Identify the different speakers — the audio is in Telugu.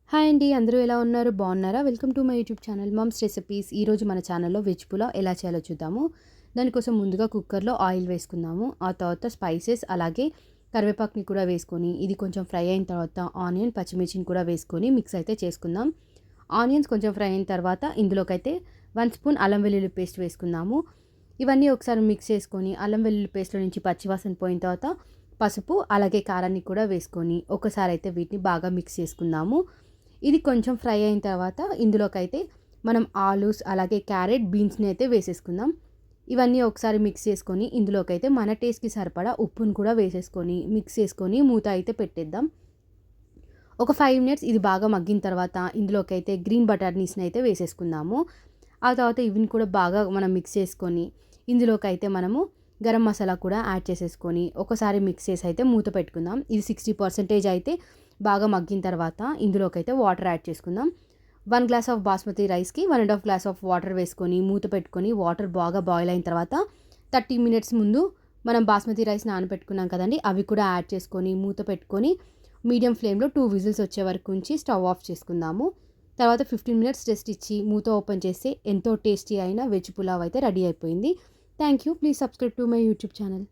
Speaker 1: హాయ్ అండి. అందరూ ఎలా ఉన్నారు? బాగున్నారా? Welcome to my YouTube channel mumps recipes. ఈరోజు మన ఛానల్‌లో వెజ్ పులావ్ ఎలా చేయాలో చూద్దాము. దానికోసం ముందుగా కుక్కర్‌లో ఆయిల్ వేసుకుందాము. ఆ తర్వాత స్పైసెస్ అలాగే కరివేపాకుని కూడా వేసుకొని ఇది కొంచెం ఫ్రై అయిన తర్వాత ఆనియన్, పచ్చిమిర్చిని కూడా వేసుకొని మిక్స్ అయితే చేసుకుందాం. ఆనియన్స్ కొంచెం ఫ్రై అయిన తర్వాత ఇందులోకైతే 1 స్పూన్ అల్లం వెల్లుల్లి పేస్ట్ వేసుకుందాము. ఇవన్నీ ఒకసారి మిక్స్ చేసుకొని అల్లం వెల్లుల్లి పేస్ట్‌లో నుంచి పచ్చివాసన పోయిన తర్వాత పసుపు అలాగే కారాన్ని కూడా వేసుకొని ఒకసారి అయితే వీటిని బాగా మిక్స్ చేసుకుందాము. ఇది కొంచెం ఫ్రై అయిన తర్వాత ఇందులోకైతే మనం ఆలూస్ అలాగే క్యారెట్, బీన్స్‌ని అయితే వేసేసుకుందాం. ఇవన్నీ ఒకసారి మిక్స్ చేసుకొని ఇందులోకైతే మన టేస్ట్‌కి సరిపడా ఉప్పును కూడా వేసేసుకొని మిక్స్ చేసుకొని మూత అయితే పెట్టేద్దాం. ఒక 5 మినిట్స్ ఇది బాగా మగ్గిన తర్వాత ఇందులోకైతే గ్రీన్ బటానీస్‌ని అయితే వేసేసుకుందాము. ఆ తర్వాత ఇవిని కూడా బాగా మనం మిక్స్ చేసుకొని ఇందులోకైతే మనము గరం మసాలా కూడా యాడ్ చేసేసుకొని ఒకసారి మిక్స్ చేసి అయితే మూత పెట్టుకుందాం. ఇది 60% అయితే బాగా మగ్గిన తర్వాత ఇందులోకైతే వాటర్ యాడ్ చేసుకుందాం. 1 గ్లాస్ ఆఫ్ బాస్మతి రైస్‌కి 1 ½ గ్లాస్ ఆఫ్ వాటర్ వేసుకొని మూత పెట్టుకొని వాటర్ బాగా బాయిల్ అయిన తర్వాత 30 మినిట్స్ ముందు మనం బాస్మతి రైస్ నానబెట్టుకున్నాం కదండీ! అవి కూడా యాడ్ చేసుకొని మూత పెట్టుకొని మీడియం ఫ్లేమ్‌లో 2 విజిల్స్ వచ్చే వరకు ఉంచి స్టవ్ ఆఫ్ చేసుకుందాము. తర్వాత 15 మినిట్స్ రెస్ట్ ఇచ్చి మూత ఓపెన్ చేస్తే ఎంతో టేస్టీ అయిన వెజ్ పులావ్ అయితే రెడీ అయిపోయింది. Thank you. Please subscribe to my YouTube channel.